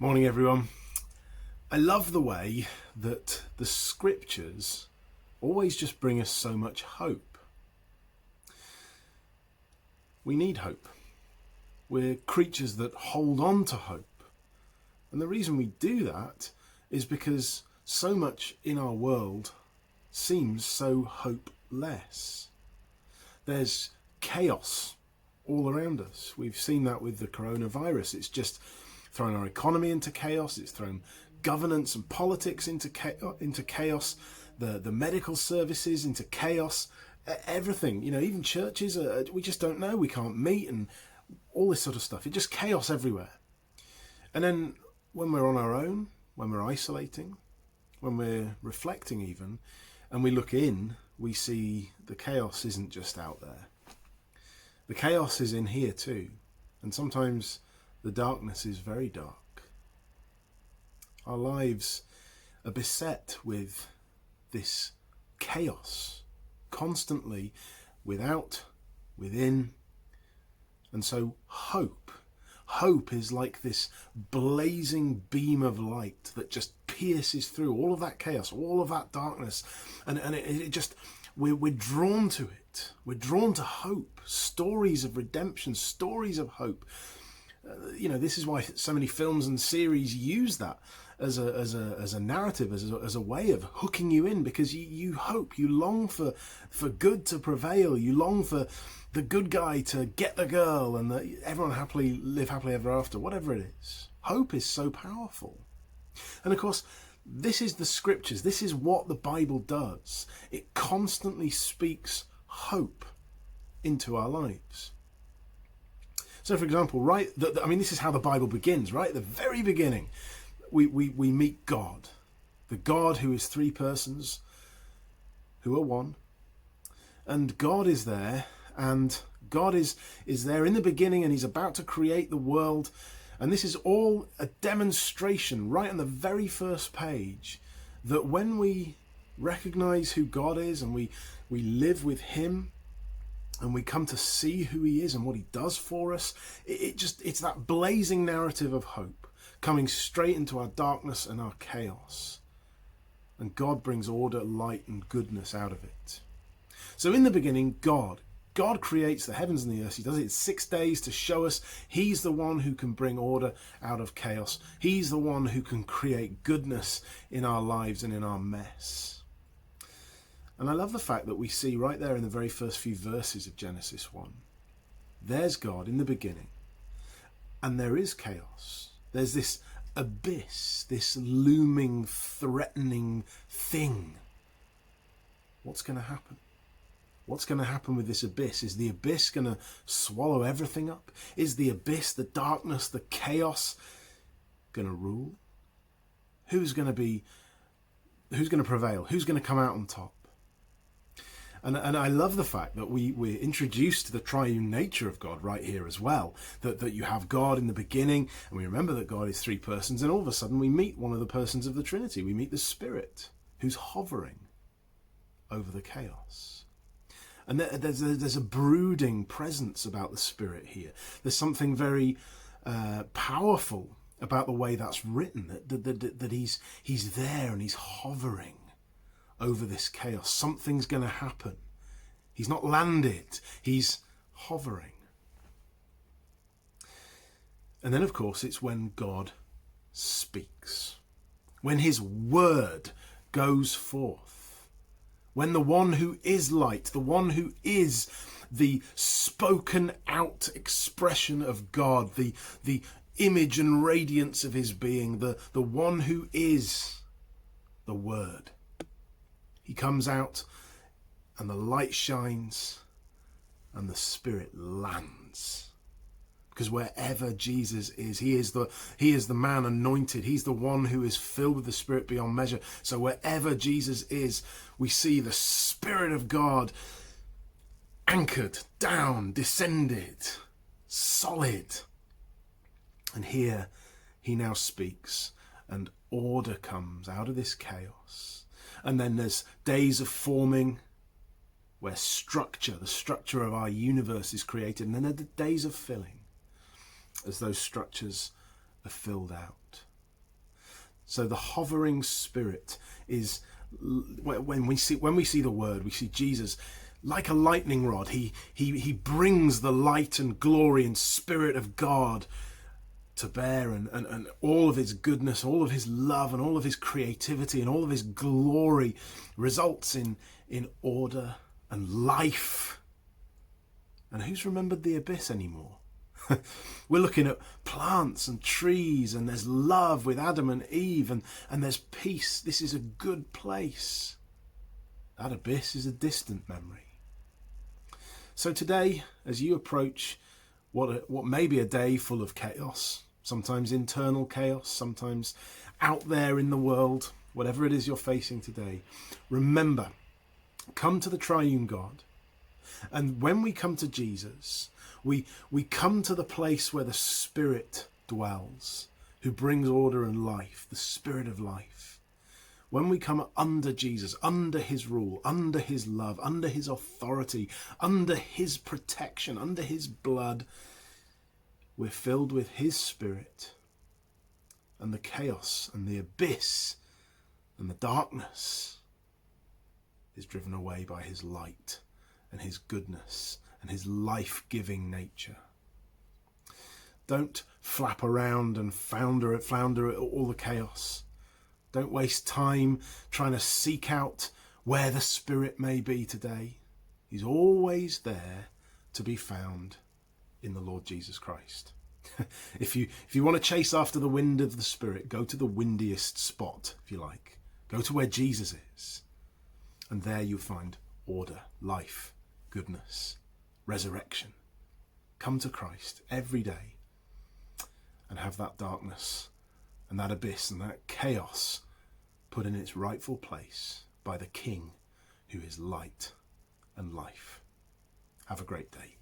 Morning, everyone. I love the way that the scriptures always just bring us so much hope. We need hope. We're creatures that hold on to hope. And the reason we do that is because so much in our world seems so hopeless. There's chaos all around us. We've seen that with the coronavirus. It's just thrown our economy into chaos. It's thrown governance and politics into chaos. The medical services into chaos. Everything, even churches. We just don't know. We can't meet and all this sort of stuff. It's just chaos everywhere. And then when we're on our own, when we're isolating, when we're reflecting even, and we look in, we see the chaos isn't just out there. The chaos is in here too. And sometimes the darkness is very dark. Our lives are beset with this chaos, constantly, without, within. And so hope is like this blazing beam of light that just pierces through all of that chaos, all of that darkness. And it just, we're drawn to it. We're drawn to hope, stories of redemption, stories of hope. This is why so many films and series use that as a narrative, as a way of hooking you in, because you hope, you long for good to prevail, you long for the good guy to get the girl and that everyone live happily ever after, whatever it is. Hope is so powerful. And of course, this is the scriptures. This is what the Bible does. It constantly speaks hope into our lives. So, for example, this is how the Bible begins, right? At the very beginning, we meet God, the God who is three persons who are one. And God is there, and God is there in the beginning, and he's about to create the world. And this is all a demonstration right on the very first page that when we recognize who God is and we live with him, and we come to see who he is and what he does for us, it's that blazing narrative of hope coming straight into our darkness and our chaos. And God brings order, light, and goodness out of it. So in the beginning, God creates the heavens and the earth. He does it in 6 days to show us he's the one who can bring order out of chaos. He's the one who can create goodness in our lives and in our mess. And I love the fact that we see right there in the very first few verses of Genesis 1. There's God in the beginning, and there is chaos. There's this abyss, this looming, threatening thing. What's going to happen? What's going to happen with this abyss? Is the abyss going to swallow everything up? Is the abyss, the darkness, the chaos going to rule? Who's going to prevail? Who's going to come out on top? And I love the fact that we're introduced to the triune nature of God right here as well. That you have God in the beginning, and we remember that God is three persons, and all of a sudden we meet one of the persons of the Trinity. We meet the Spirit who's hovering over the chaos. And there's a brooding presence about the Spirit here. There's something very powerful about the way that's written, that he's there and he's hovering over this chaos. Something's going to happen. He's not landed. He's hovering. And then, of course, it's when God speaks. When his word goes forth. When the one who is light, the one who is the spoken out expression of God, the image and radiance of his being, the one who is the word. He comes out and the light shines and the Spirit lands. Because wherever Jesus is, he is the man anointed. He's the one who is filled with the Spirit beyond measure. So wherever Jesus is, we see the Spirit of God anchored, down, descended, solid. And here he now speaks, and order comes out of this chaos. And then there's days of forming, where the structure of our universe is created. And then there are the days of filling, as those structures are filled out. So the hovering Spirit is, when we see the Word, we see Jesus like a lightning rod. He brings the light and glory and Spirit of God to bear, and all of his goodness, all of his love, and all of his creativity, and all of his glory results in order and life. And who's remembered the abyss anymore? We're looking at plants and trees, and there's love with Adam and Eve, and there's peace. This is a good place. That abyss is a distant memory. So today, as you approach what may be a day full of chaos, sometimes internal chaos, sometimes out there in the world, whatever it is you're facing today, remember, come to the triune God. And when we come to Jesus, we come to the place where the Spirit dwells, who brings order and life, the Spirit of life. When we come under Jesus, under his rule, under his love, under his authority, under his protection, under his blood, we're filled with his Spirit, and the chaos and the abyss and the darkness is driven away by his light and his goodness and his life-giving nature. Don't flap around and flounder at all the chaos. Don't waste time trying to seek out where the Spirit may be today. He's always there to be found in the Lord Jesus Christ. If you want to chase after the wind of the Spirit, go to the windiest spot, if you like. Go to where Jesus is. And there you'll find order, life, goodness, resurrection. Come to Christ every day and have that darkness and that abyss and that chaos put in its rightful place by the King who is light and life. Have a great day.